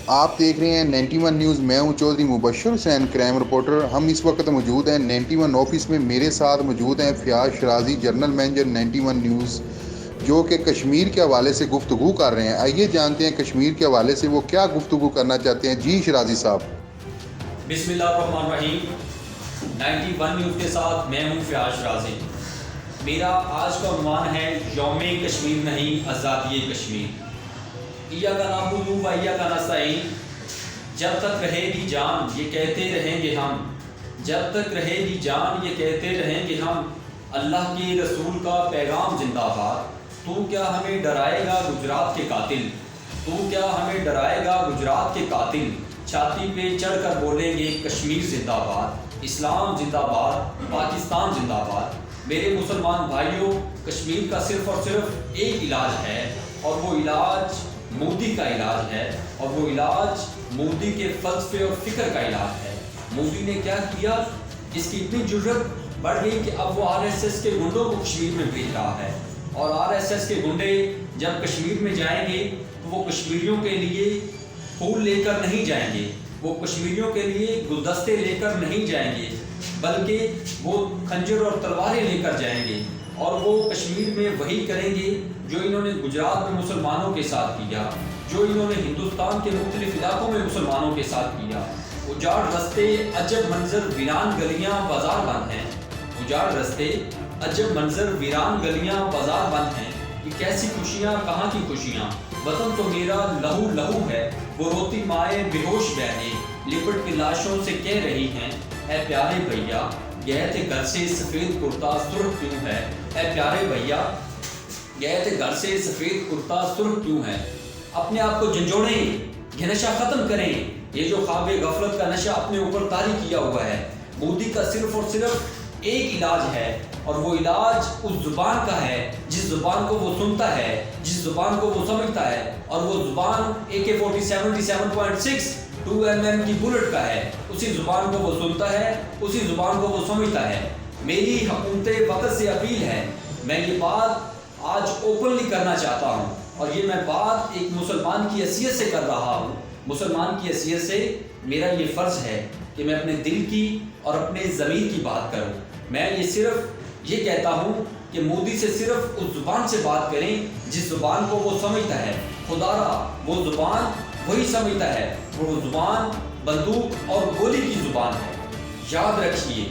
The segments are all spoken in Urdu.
آپ دیکھ رہے ہیں 91 نیوز. میں ہوں چودھری مبشر حسین، کرائم رپورٹر. ہم اس وقت موجود ہیں 91 آفس میں. میرے ساتھ موجود ہیں فیاض شرازی، جنرل مینیجر 91 نیوز، جو کہ کشمیر کے حوالے سے گفتگو کر رہے ہیں. آئیے جانتے ہیں کشمیر کے حوالے سے وہ کیا گفتگو کرنا چاہتے ہیں. جی شرازی صاحب. بسم اللہ الرحمن الرحیم. 91 نیوز کے ساتھ میں ہوں فیاض شرازی. میرا آج کا عنوان ہے یوم کشمیر نہیں، آزادی کشمیر. ایاک نعبد و ایاک نستعین. جب تک رہے گی جان یہ کہتے رہیں گے ہم، جب تک رہے گی جان یہ کہتے رہیں گے ہم، اللہ کے رسول کا پیغام زندہ باد. تو کیا ہمیں ڈرائے گا گجرات کے قاتل، تو کیا ہمیں ڈرائے گا گجرات کے قاتل. چھاتی پہ چڑھ کر بولیں گے کشمیر زندہ باد، اسلام زندہ باد، پاکستان زندہ باد. میرے مسلمان بھائیوں، کشمیر کا صرف اور صرف ایک علاج ہے، اور وہ علاج مودی کا علاج ہے، اور وہ علاج مودی کے فلسفے اور فکر کا علاج ہے. مودی نے کیا کیا؟ اس کی اتنی جرت بڑھ گئی کہ اب وہ RSS کے گنڈوں کو کشمیر میں بھیج رہا ہے. اور RSS کے گنڈے جب کشمیر میں جائیں گے تو وہ کشمیریوں کے لیے پھول لے کر نہیں جائیں گے، وہ کشمیریوں کے لیے گلدستے لے کر نہیں جائیں گے، بلکہ وہ خنجر اور تلواریں لے کر جائیں گے. اور وہ کشمیر میں وہی کریں گے جو انہوں نے گجرات میں مسلمانوں کے ساتھ کیا، جو انہوں نے ہندوستان کے مختلف علاقوں میں مسلمانوں کے ساتھ کیا. اجاڑ رستے، عجب منظر، ویران گلیاں بازار بند ہیں. اجاڑ رستے، عجب منظر، ویران گلیاں بازار بند ہیں. یہ کیسی خوشیاں، کہاں کی خوشیاں. وطن تو میرا لہو لہو ہے، وہ روتی مائیں بے ہوش بہنیں لپٹ کے لاشوں سے کہہ رہی ہیں اے پیارے بھیا گئے تھے گھر سے سفید کرتا سرخ کیوں ہے. اے پیارے بھیا گئے تھے گھر سے سفید کرتا سرخ کیوں ہے. اپنے آپ کو جھنجھوڑیں، یہ نشہ ختم کریں، یہ جو خواب غفلت کا نشہ اپنے اوپر طاری کیا ہوا ہے. مودی کا صرف اور صرف ایک علاج ہے، اور وہ علاج اس زبان کا ہے جس زبان کو وہ سنتا ہے، جس زبان کو وہ سمجھتا ہے. اور وہ زبان AK-47 2mm کی بلٹ کا ہے. اسی زبان کو وہ سنتا ہے، اسی زبان کو وہ سمجھتا ہے. میری حکومت وقت سے اپیل ہے، میں یہ بات آج اوپنلی کرنا چاہتا ہوں، اور یہ میں بات ایک مسلمان کی حیثیت سے کر رہا ہوں. مسلمان کی حیثیت سے میرا یہ فرض ہے کہ میں اپنے دل کی اور اپنے ضمیر کی بات کروں. میں یہ صرف یہ کہتا ہوں کہ مودی سے صرف اس زبان سے بات کریں جس زبان کو وہ سمجھتا ہے. خدا را وہ زبان وہی سمجھتا ہے، وہ زبان بندوق اور گولی کی زبان ہے. یاد رکھیے،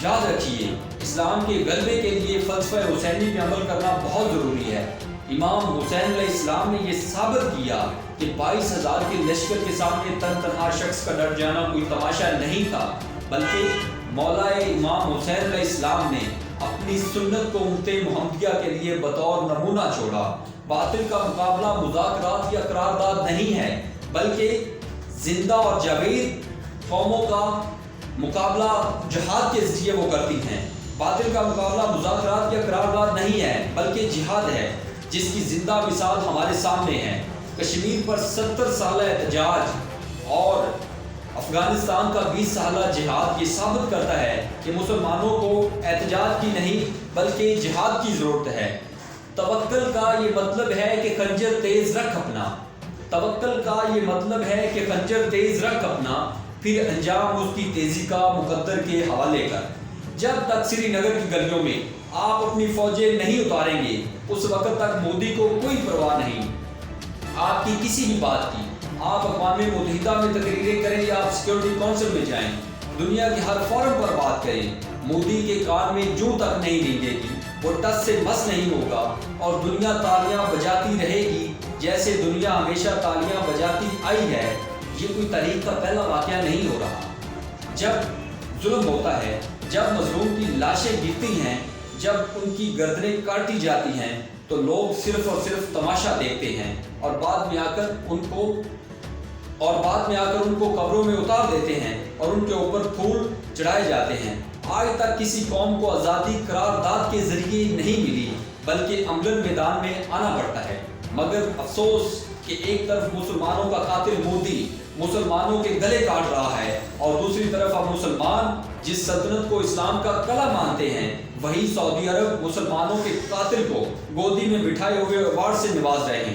یاد رکھیے، اسلام کے غلبے کے لیے فلسفہ حسینی پہ عمل کرنا بہت ضروری ہے. امام حسین علیہ السلام نے یہ ثابت کیا کہ 22,000 کے لشکر کے سامنے تن تنہا شخص کا ڈٹ جانا کوئی تماشا نہیں تھا، بلکہ مولا امام حسین علیہ السلام نے اپنی سنت کو امت محمدیہ کے لیے بطور نمونہ چھوڑا. باطل کا مقابلہ مذاکرات یا قرارداد نہیں ہے، بلکہ زندہ اور جاوید قوموں کا مقابلہ جہاد کے ذریعے وہ کرتی ہیں. باطل کا مقابلہ مذاکرات یا قرارداد نہیں ہے، بلکہ جہاد ہے، جس کی زندہ مثال ہمارے سامنے ہے. کشمیر پر 70 سالہ احتجاج اور افغانستان کا 20 سالہ جہاد یہ ثابت کرتا ہے کہ مسلمانوں کو احتجاج کی نہیں بلکہ جہاد کی ضرورت ہے. توکل کا یہ مطلب ہے کہ خنجر تیز رکھ اپنا، توکل کا یہ مطلب ہے کہ خنجر تیز رکھ اپنا، پھر انجام اس کی تیزی کا مقدر کے حوالے کر. جب تک سری نگر کی گلیوں میں آپ اپنی فوجیں نہیں اتاریں گے اس وقت تک مودی کو کوئی پرواہ نہیں آپ کی کسی بھی بات کی. آپ اقوام متحدہ میں تقریریں کریں یا آپ سیکیورٹی کونسل میں جائیں، دنیا کے ہر فورم پر بات کریں، مودی کے کان میں جوں تک نہیں ریگے گی، وہ ٹس سے مس نہیں ہوگا، اور دنیا تالیاں بجاتی رہے گی جیسے دنیا ہمیشہ تالیاں بجاتی آئی ہے. یہ کوئی تاریخ کا پہلا واقعہ نہیں ہو رہا. جب ظلم ہوتا ہے، جب مظلوم کی لاشیں گرتی ہیں، جب ان کی گردنیں کاٹی جاتی ہیں، تو لوگ صرف اور صرف تماشا دیکھتے ہیں، اور بعد میں آ کر ان کو قبروں میں اتار دیتے ہیں اور ان کے اوپر پھول چڑھائے جاتے ہیں. آج تک کسی قوم کو آزادی قرارداد کے ذریعے نہیں ملی، بلکہ عملاً میدان میں آنا پڑتا ہے. مگر افسوس کہ ایک طرف مسلمانوں کا قاتل مودی مسلمانوں کے گلے کاٹ رہا ہے، اور دوسری طرف اب مسلمان جس سلطنت کو اسلام کا کلہ مانتے ہیں، وہی سعودی عرب مسلمانوں کے قاتل کو گودی میں بٹھائے ہوئے ایوارڈ سے نواز رہے ہیں.